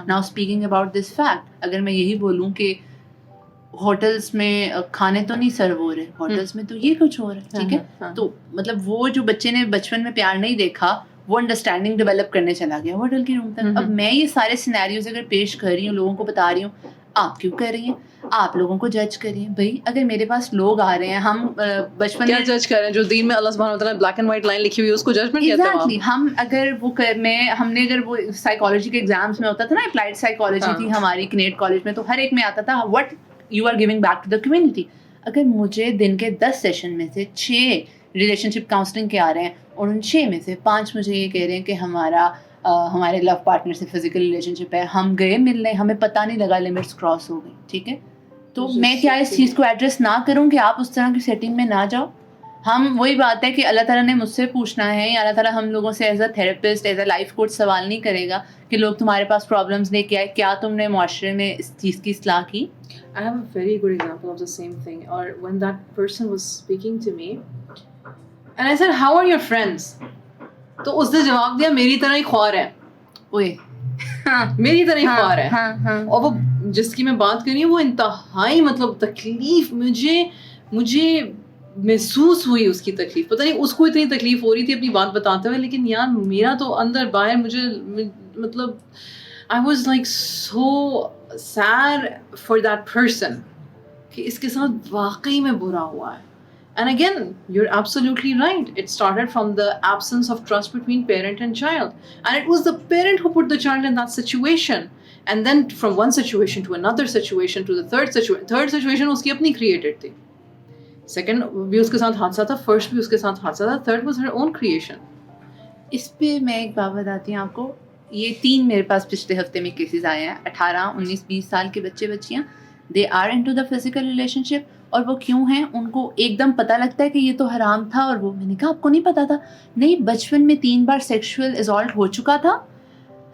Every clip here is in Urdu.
Now speaking about this fact, اگر میں یہی بولوں کہ ہوٹلس میں کھانے تو نہیں سرو ہو رہے, ہوٹلس میں تو یہ کچھ ہو رہا ہے, ٹھیک ہے, تو مطلب وہ جو بچے نے بچپن میں پیار نہیں دیکھا وہ انڈرسٹینڈنگ ڈیولپ کرنے چلا گیا ہوٹل کے روم تک. اب میں یہ سارے سینیریوز اگر پیش کر رہی ہوں, لوگوں کو بتا رہی ہوں, آپ کیوں کر رہی ہیں, آپ لوگوں کو جج کریے. بھائی اگر میرے پاس لوگ آ رہے ہیں, ہم بچپن کیا جج کر رہے ہیں؟ جو دین میں اللہ سبحانہ وتعالیٰ نے بلیک اینڈ وائٹ لائن لکھی ہوئی ہے اس کو ججمنٹ کہتے ہیں. ایگزیکٹلی, ہم اگر وہ ہم نے اگر وہ سائیکالوجی کے ایگزامس میں ہوتا تھا نا, اپلائڈ سائیکالوجی تھی ہماری کنیٹ کالج میں, تو ہر ایک میں آتا تھا what you are giving back to the community. اگر مجھے دن کے 10 سیشن میں سے 6 ریلیشن شپ کاؤنسلنگ کے آ رہے ہیں اور ان 6 میں سے 5 مجھے یہ کہہ رہے ہیں کہ ہمارے لو پارٹنر سے فزیکل ریلیشن شپ ہے, ہم گئے ملنے, ہمیں پتہ نہیں لگا, لمٹس کراس ہو گئی, ٹھیک ہے, تو میں کیا اس چیز کو ایڈریس نہ کروں کہ آپ اس طرح کی سیٹنگ میں نہ جاؤ. ہم وہی بات ہے کہ اللہ تعالیٰ نے مجھ سے پوچھنا ہے, یا اللہ تعالیٰ ہم لوگوں سے as a therapist, as a life coach سوال نہیں کرے گا کہ لوگ تمہارے پاس پرابلمس لے کے آئے, کیا تم نے معاشرے میں اس چیز کی اصلاح کی. I have a very good example of the same thing. Or when that person was speaking to me, and I said, "How are your friends?" تو اس نے جواب دیا, میری طرح ہی خوار ہے. اوئے میری طرح ہی خوار ہے. اور وہ جس کی میں بات کر رہی ہوں وہ انتہائی مطلب تکلیف مجھے محسوس ہوئی, اس کی تکلیف, پتہ نہیں اس کو اتنی تکلیف ہو رہی تھی اپنی بات بتاتے ہوئے, لیکن یار میرا تو اندر باہر مجھے مطلب I was like so sad for that person کہ اس کے ساتھ واقعی میں برا ہوا ہے. And again, you're absolutely right. It started from the absence of trust between parent and child. And it was the parent who put the child in that situation. And then from one situation to another situation to the third situation اس کی اپنی created تھی. Second بھی اس کے ساتھ حادثہ تھا, first بھی اس کے ساتھ حادثہ تھا, third was her own creation. اس پہ میں ایک بات بتاتی ہوں آپ کو. یہ 3 میرے پاس پچھلے ہفتے میں کیسز آئے ہیں, 18, 19, 20 سال کے بچے بچیاں, they are in to the physical relationship. اور وہ کیوں ہیں, ان کو ایک دم پتہ لگتا ہے کہ یہ تو حرام تھا, اور وہ, میں نے کہا آپ کو نہیں پتا تھا؟ نہیں, بچپن میں 3 بار سیکشول اسالٹ ہو چکا تھا,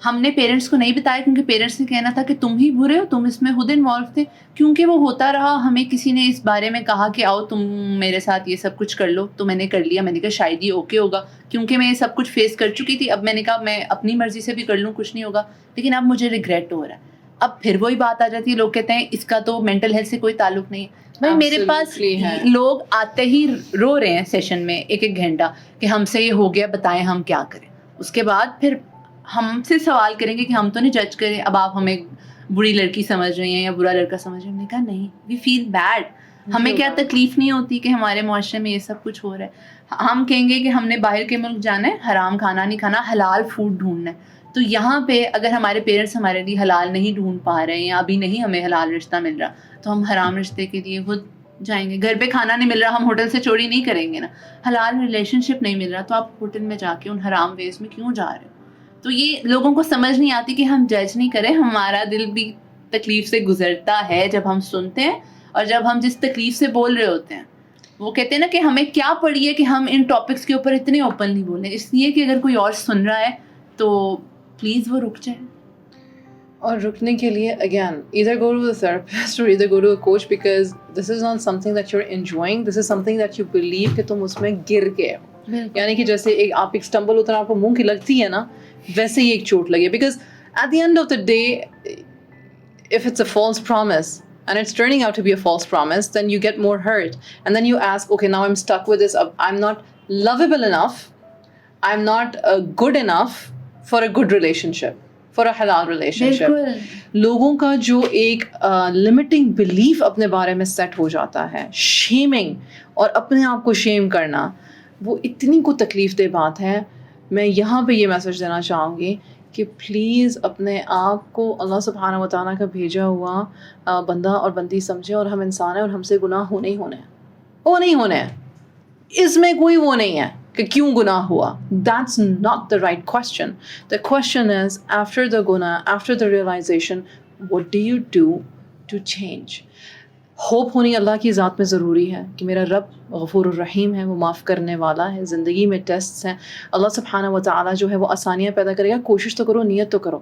ہم نے پیرنٹس کو نہیں بتایا کیونکہ پیرنٹس نے کہنا تھا کہ تم ہی برے ہو, تم اس میں خود انوالو تھے. کیونکہ وہ ہوتا رہا, ہمیں کسی نے اس بارے میں کہا کہ آؤ تم میرے ساتھ یہ سب کچھ کر لو, تو میں نے کر لیا. میں نے کہا شاید یہ اوکے ہوگا, کیونکہ میں یہ سب کچھ فیس کر چکی تھی. اب میں نے کہا میں اپنی مرضی سے بھی کر لوں, کچھ نہیں ہوگا, لیکن اب مجھے ریگریٹ ہو رہا ہے. اب پھر وہی بات آ جاتی ہے, لوگ کہتے ہیں اس کا تو مینٹل ہیلتھ سے کوئی تعلق نہیں ہے. بھائی میرے پاس لوگ آتے ہی رو رہے ہیں سیشن میں 1 گھنٹہ کہ ہم سے یہ ہو گیا, بتائیں ہم کیا کریں. اس کے بعد پھر ہم سے سوال کریں گے کہ ہم تو نہیں جج کریں, اب آپ ہمیں بری لڑکی سمجھ رہی ہیں یا برا لڑکا سمجھ رہے ہیں. ہم نے کہا نہیں, وی فیل بیڈ. ہمیں کیا تکلیف نہیں ہوتی کہ ہمارے معاشرے میں یہ سب کچھ ہو رہا ہے. ہم کہیں گے کہ ہم نے باہر کے ملک جانا ہے, حرام کھانا نہیں کھانا, حلال فوڈ ڈھونڈنا ہے. تو یہاں پہ اگر ہمارے پیرنٹس ہمارے لیے حلال نہیں ڈھونڈ پا رہے ہیں, یا ابھی نہیں ہمیں حلال رشتہ مل رہا, تو ہم حرام رشتے کے لیے خود جائیں گے. گھر پہ کھانا نہیں مل رہا, ہم ہوٹل سے چوری نہیں کریں گے نا. حلال ریلیشن شپ نہیں مل رہا, تو آپ ہوٹل میں جا کے ان حرام ویز میں کیوں جا رہے ہو؟ تو یہ لوگوں کو سمجھ نہیں آتی کہ ہم جج نہیں کریں. ہمارا دل بھی تکلیف سے گزرتا ہے جب ہم سنتے ہیں, اور جب ہم جس تکلیف سے بول رہے ہوتے ہیں. وہ کہتے ہیں نا کہ ہمیں کیا پڑی ہے کہ ہم ان ٹاپکس کے اوپر اتنے اوپنلی بولیں, اس لیے کہ اگر کوئی اور سن رہا ہے تو پلیز وہ رک جائے. اور رکنے کے لیے again either go to the therapist or either go to a coach, because this is not something that you're enjoying, this is something that you believe کہ تم اس میں گر گئے ہو. یعنی کہ جیسے آپ ایک stumble ہوتا ہے, آپ کو منہ کی لگتی ہے نا, ویسے ہی ایک چوٹ لگے. because at the end of the day, if it's a false promise and it's turning out to be a false promise, then you get more hurt, and then you ask, okay, now I'm stuck with this, I'm not lovable enough, I'm not good enough for a good relationship, for a halal relationship. لوگوں کا جو ایک limiting belief اپنے بارے میں سیٹ ہو جاتا ہے, shaming اور اپنے آپ کو شیم کرنا, وہ اتنی کو تکلیف دہ بات ہے. میں یہاں پہ یہ میسج دینا چاہوں گی کہ پلیز اپنے آپ کو اللہ سبحانہ و تعالیٰ کا بھیجا ہوا بندہ اور بندی سمجھیں, اور ہم انسان ہیں اور ہم سے گناہ ہونے ہی ہونے ہیں, وہ نہیں ہونے ہیں. اس میں کوئی وہ نہیں ہے کہ کیوں گناہ ہوا. That's not the right question. The question is, after the guna, after the realization, what do you do to change? Hope ہونی اللہ کی ذات میں ضروری ہے کہ میرا رب غفور الرحیم ہے, وہ معاف کرنے والا ہے. زندگی میں ٹیسٹس ہیں, اللہ سبحانہ و تعالیٰ جو ہے وہ آسانیاں پیدا کرے گا. کوشش تو کرو, نیت تو کرو.